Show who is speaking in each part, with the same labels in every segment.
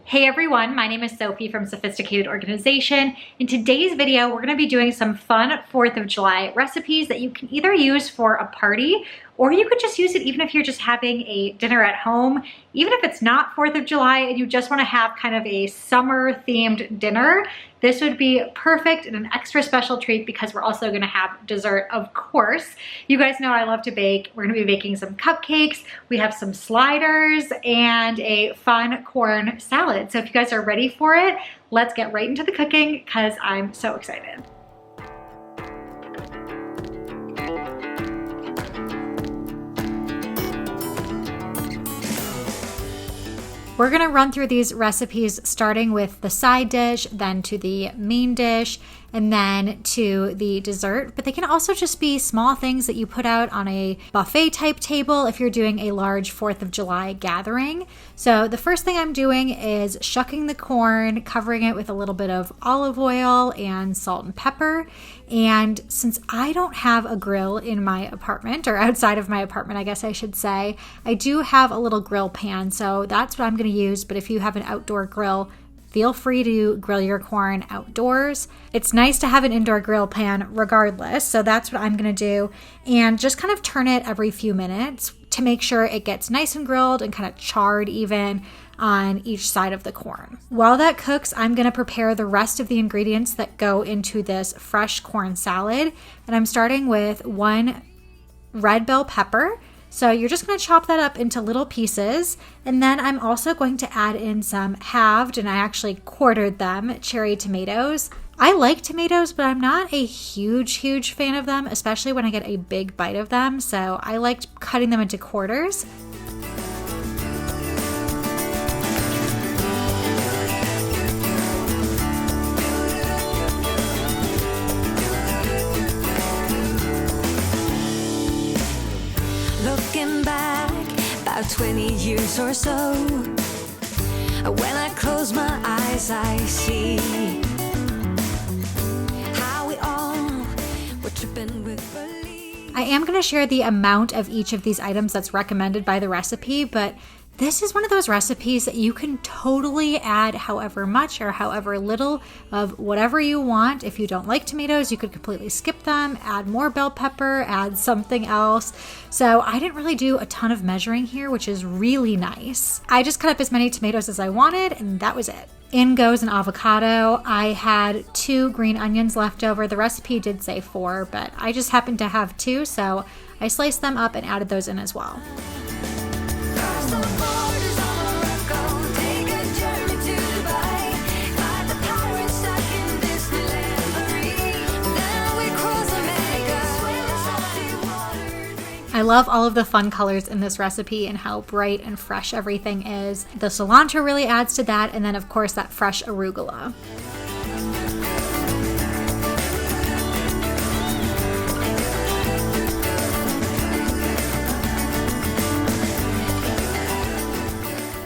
Speaker 1: Hey everyone, my name is Sophie from Sophisticated Organization. In today's video, we're gonna be doing some fun 4th of July recipes that you can either use for a party or you could just use it even if you're just having a dinner at home. Even if it's not 4th of July and you just wanna have kind of a summer themed dinner, this would be perfect and an extra special treat because we're also gonna have dessert, of course. You guys know I love to bake. We're gonna be baking some cupcakes. We have some sliders and a fun corn salad. So if you guys are ready for it, let's get right into the cooking because I'm so excited. We're gonna run through these recipes starting with the side dish, then to the main dish, and then to the dessert. But they can also just be small things that you put out on a buffet type table if you're doing a large 4th of July gathering. So the first thing I'm doing is shucking the corn, covering it with a little bit of olive oil and salt and pepper. And since I don't have a grill in my apartment, or outside of my apartment, I guess I should say, I do have a little grill pan. So that's what I'm going to use. But if you have an outdoor grill, feel free to grill your corn outdoors. It's nice to have an indoor grill pan regardless. So that's what I'm going to do. And just kind of turn it every few minutes to make sure it gets nice and grilled and kind of charred even on each side of the corn. While that cooks, I'm going to prepare the rest of the ingredients that go into this fresh corn salad. And I'm starting with 1 red bell pepper. So you're just going to chop that up into little pieces. And then I'm also going to add in some halved, and I actually quartered them, cherry tomatoes. I like tomatoes, but I'm not a huge fan of them, especially when I get a big bite of them. So I liked cutting them into quarters.
Speaker 2: Looking back about 20 years or so, when I close my eyes I see how we all were tripping with belief.
Speaker 1: I am going to share the amount of each of these items that's recommended by the recipe, but this is one of those recipes that you can totally add however much or however little of whatever you want. If you don't like tomatoes, you could completely skip them, add more bell pepper, add something else. So I didn't really do a ton of measuring here, which is really nice. I just cut up as many tomatoes as I wanted, and that was it. In goes an avocado. I had 2 green onions left over. The recipe did say 4, but I just happened to have 2, so I sliced them up and added those in as well. I love all of the fun colors in this recipe and how bright and fresh everything is. The cilantro really adds to that, and then of course that fresh arugula.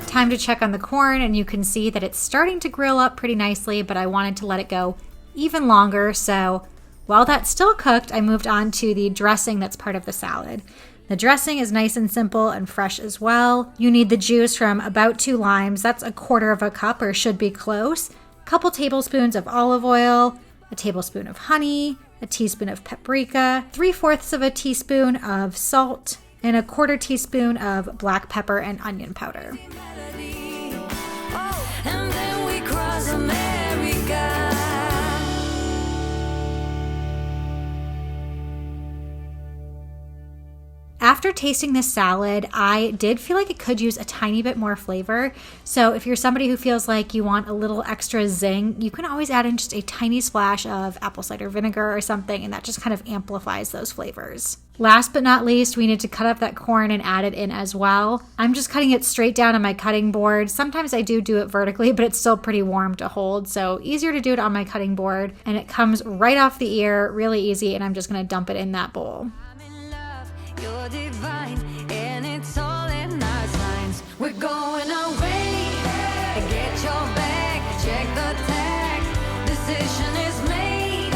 Speaker 1: Time to check on the corn, and you can see that it's starting to grill up pretty nicely, but I wanted to let it go even longer, so while that's still cooked, I moved on to the dressing that's part of the salad. The dressing is nice and simple and fresh as well. You need the juice from about 2 limes. That's 1/4 cup, or should be close. A couple tablespoons of olive oil, a tablespoon of honey, a teaspoon of paprika, 3/4 teaspoon of salt, and 1/4 teaspoon of black pepper and onion powder.
Speaker 2: And then we cross America.
Speaker 1: After tasting this salad, I did feel like it could use a tiny bit more flavor. So if you're somebody who feels like you want a little extra zing, you can always add in just a tiny splash of apple cider vinegar or something, and that just kind of amplifies those flavors. Last but not least, we need to cut up that corn and add it in as well. I'm just cutting it straight down on my cutting board. Sometimes I do it vertically, but it's still pretty warm to hold, so easier to do it on my cutting board. And it comes right off the ear, really easy, and I'm just gonna dump it in that bowl.
Speaker 2: I'm in love, you're you're divine, and it's all in our signs. We're going away. Get your bag, check the tag. Decision is made.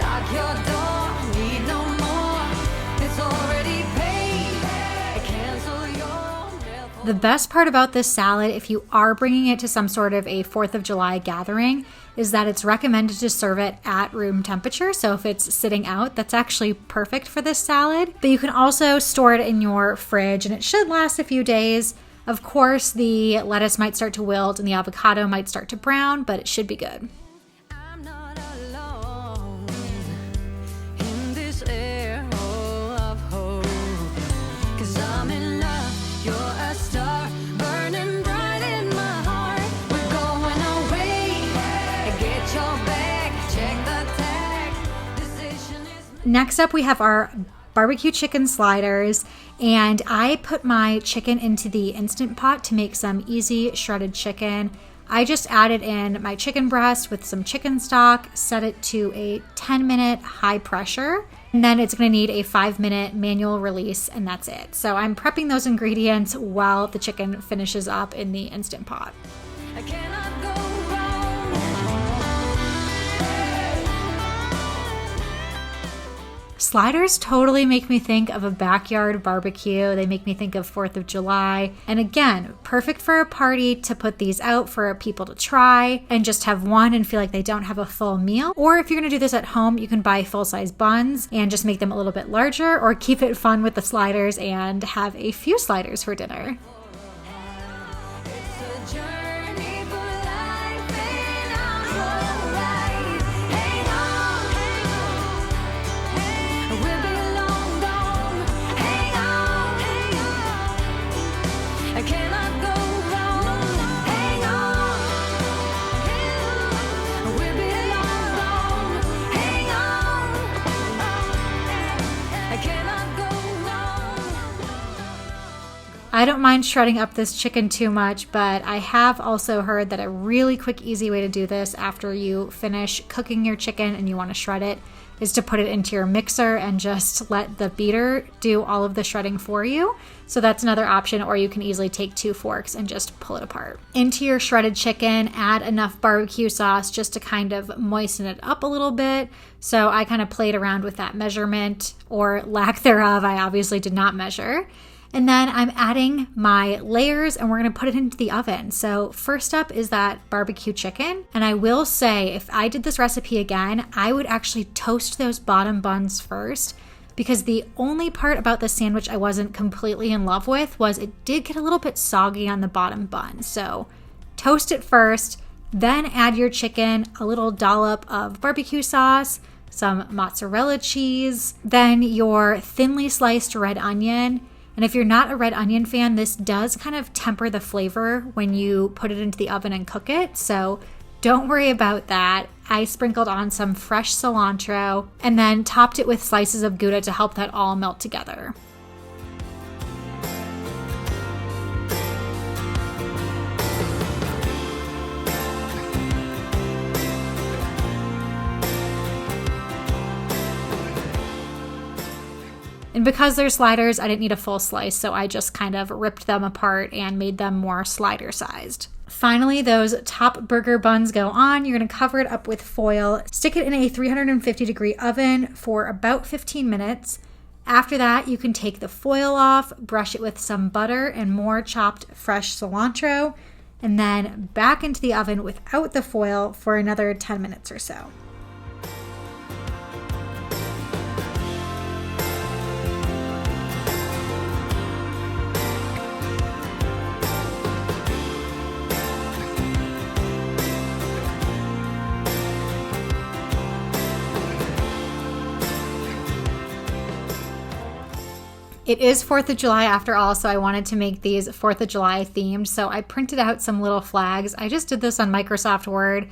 Speaker 2: Lock your door, need no more. It's already paid. Cancel your meal.
Speaker 1: The best part about this salad, if you are bringing it to some sort of a 4th of July gathering, is that it's recommended to serve it at room temperature. So if it's sitting out, that's actually perfect for this salad. But you can also store it in your fridge and it should last a few days. Of course, the lettuce might start to wilt and the avocado might start to brown, but it should be good.
Speaker 2: I'm not alone in this air of hope, 'cause I'm in love. You're a star burning bright in my heart. We're going away. Get your bag, check the tag. Decision is made.
Speaker 1: Next up, we have our barbecue chicken sliders, and I put my chicken into the Instant Pot to make some easy shredded chicken. I just added in my chicken breast with some chicken stock, set it to a 10-minute high pressure, and then it's going to need a 5-minute manual release, and that's it. So I'm prepping those ingredients while the chicken finishes up in the Instant Pot.
Speaker 2: I cannot go wrong.
Speaker 1: Sliders totally make me think of a backyard barbecue. They make me think of 4th of July. And again, perfect for a party to put these out for people to try and just have one and feel like they don't have a full meal. Or if you're going to do this at home, you can buy full-size buns and just make them a little bit larger, or keep it fun with the sliders and have a few sliders for dinner.
Speaker 2: It's a journey for life, and I'm alright. Hang on, we'll be long gone. Hang on, I cannot go wrong. Hang on, we'll be long gone. Hang on, I cannot go wrong.
Speaker 1: I don't mind shredding up this chicken too much, but I have also heard that a really quick, easy way to do this after you finish cooking your chicken and you want to shred it is to put it into your mixer and just let the beater do all of the shredding for you. So that's another option, or you can easily take 2 forks and just pull it apart. Into your shredded chicken, add enough barbecue sauce just to kind of moisten it up a little bit. So I kind of played around with that measurement, or lack thereof. I obviously did not measure. And then I'm adding my layers and we're going to put it into the oven. So first up is that barbecue chicken. And I will say, if I did this recipe again, I would actually toast those bottom buns first, because the only part about this sandwich I wasn't completely in love with was it did get a little bit soggy on the bottom bun. So toast it first, then add your chicken, a little dollop of barbecue sauce, some mozzarella cheese, then your thinly sliced red onion. And if you're not a red onion fan, this does kind of temper the flavor when you put it into the oven and cook it. So don't worry about that. I sprinkled on some fresh cilantro and then topped it with slices of Gouda to help that all melt together. And because they're sliders, I didn't need a full slice, so I just kind of ripped them apart and made them more slider sized. Finally, those top burger buns go on. You're going to cover it up with foil, stick it in a 350-degree oven for about 15 minutes. After that, you can take the foil off, brush it with some butter and more chopped fresh cilantro, and then back into the oven without the foil for another 10 minutes or so. It is 4th of July after all, so I wanted to make these 4th of July themed. So I printed out some little flags. I just did this on Microsoft Word,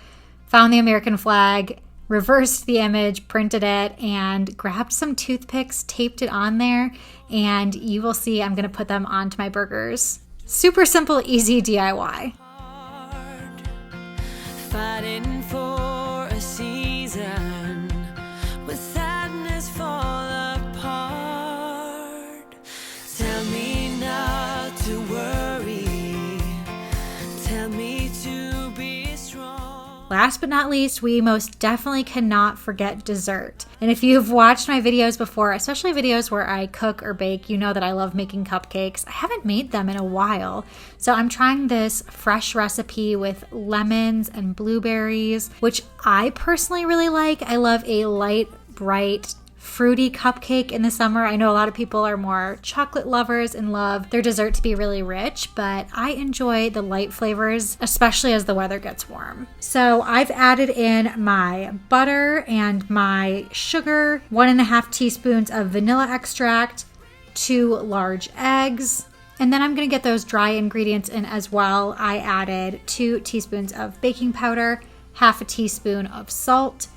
Speaker 1: found the American flag, reversed the image, printed it, and grabbed some toothpicks, taped it on there, and you will see I'm going to put them onto my burgers. Super simple, easy DIY.
Speaker 2: Fighting for a season with sadness fall apart.
Speaker 1: last but not least, we most definitely cannot forget dessert. And if you've watched my videos before, especially videos where I cook or bake, you know that I love making cupcakes. I haven't made them in a while. So I'm trying this fresh recipe with lemons and blueberries, which I personally really like. I love a light, bright, fruity cupcake in the summer. I know a lot of people are more chocolate lovers and love their dessert to be really rich, but I enjoy the light flavors, especially as the weather gets warm. So I've added in my butter and my sugar, 1.5 teaspoons of vanilla extract, 2 large eggs, and then I'm going to get those dry ingredients in as well. I added 2 teaspoons of baking powder, 1/2 teaspoon of salt,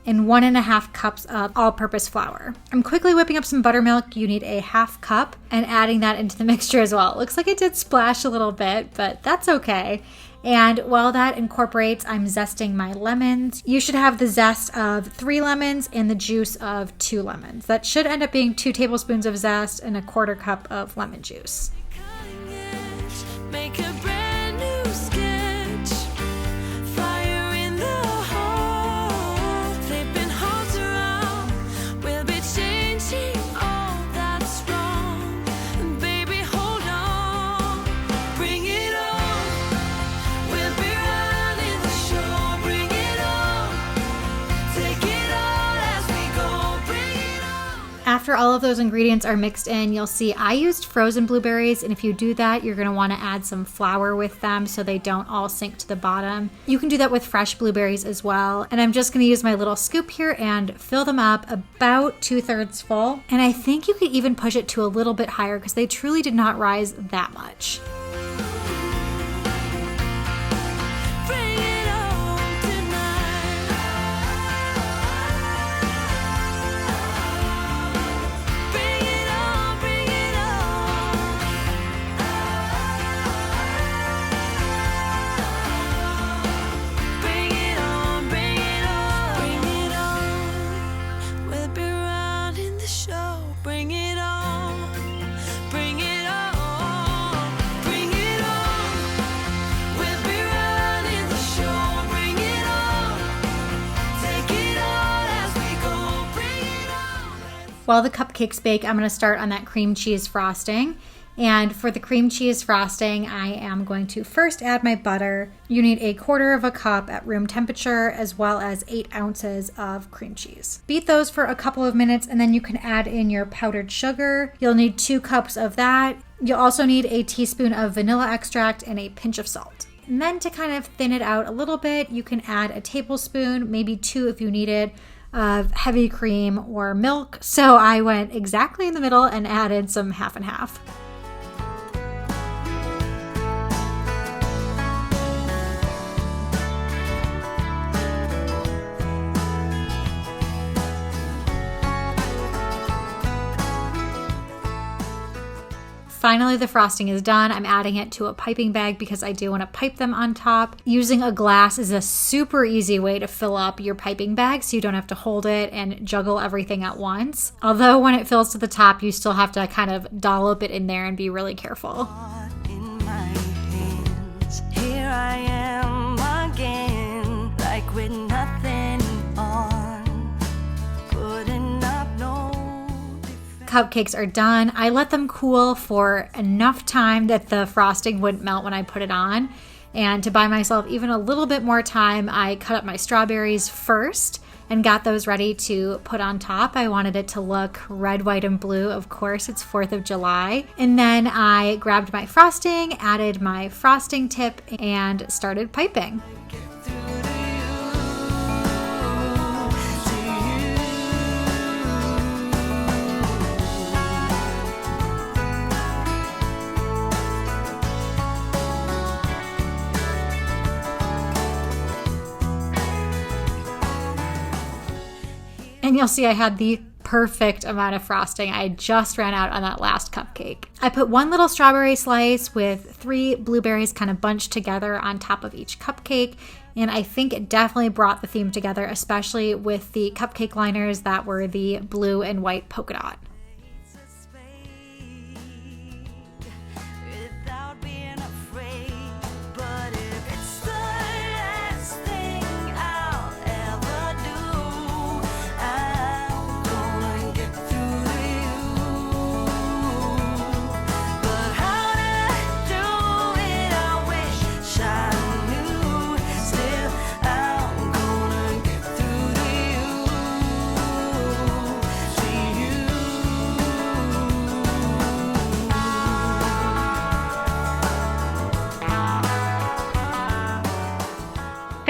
Speaker 1: and 1.5 cups of all-purpose flour. I'm quickly whipping up some buttermilk. You need a 1/2 cup, and adding that into the mixture as well. It looks like it did splash a little bit, but that's okay. And while that incorporates, I'm zesting my lemons. You should have the zest of 3 lemons and the juice of 2 lemons. That should end up being 2 tablespoons of zest and 1/4 cup of lemon juice.
Speaker 2: Make a brand new sketch. Fire in the hole. Flipping hearts around. We'll be changing all that's wrong. And baby, hold on. Bring it on. We'll be running the show. Bring it on. Take it all as we go. Bring it on.
Speaker 1: After all of those ingredients are mixed in, you'll see I used frozen blueberries, and if you do that, you're going to want to add some flour with them so they don't all sink to the bottom. You can do that with fresh blueberries as well, and I'm just going to use my little scoop here and fill them up about 2/3 full, and I think you could even push it to a little bit higher because they truly did not rise that much.
Speaker 2: Bring it on tonight. Bring it on, bring it on. Bring it on, bring it on. Bring it on. We'll be running the show. Bring it on. Bring it on. Bring it on. We'll be running the show. Bring it on. Take it all as we go. Bring it on.
Speaker 1: While the cupcakes bake, I'm going to start on that cream cheese frosting. And for the cream cheese frosting, I am going to first add my butter. You need 1/4 cup at room temperature, as well as 8 ounces of cream cheese. Beat those for a couple of minutes, and then you can add in your powdered sugar. You'll need 2 cups of that. You'll also need a teaspoon of vanilla extract and a pinch of salt. And then to kind of thin it out a little bit, you can add a tablespoon, maybe 2 if you need it, of heavy cream or milk. So I went exactly in the middle and added some 1/2 and 1/2. Finally, the frosting is done. I'm adding it to a piping bag because I do want to pipe them on top. Using a glass is a super easy way to fill up your piping bag so you don't have to hold it and juggle everything at once. Although when it fills to the top, you still have to kind of dollop it in there and be really careful.
Speaker 2: In my hands, here I am again, like with nothing on, putting up no defense.
Speaker 1: Cupcakes are done. I let them cool for enough time that the frosting wouldn't melt when I put it on. And to buy myself even a little bit more time, I cut up my strawberries first and got those ready to put on top. I wanted it to look red, white, and blue. Of course, it's 4th of July. And then I grabbed my frosting, added my frosting tip, and started piping. And you'll see I had the perfect amount of frosting. I just ran out on that last cupcake. I put 1 little strawberry slice with 3 blueberries kind of bunched together on top of each cupcake. And I think it definitely brought the theme together, especially with the cupcake liners that were the blue and white polka dot.
Speaker 2: Without being afraid, but if it's the last thing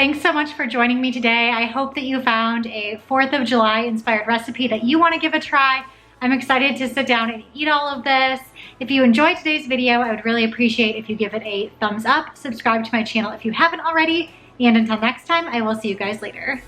Speaker 1: thanks so much for joining me today. I hope that you found a 4th of July inspired recipe that you want to give a try. I'm excited to sit down and eat all of this. If you enjoyed today's video, I would really appreciate if you give it a thumbs up, subscribe to my channel if you haven't already, and until next time, I will see you guys later.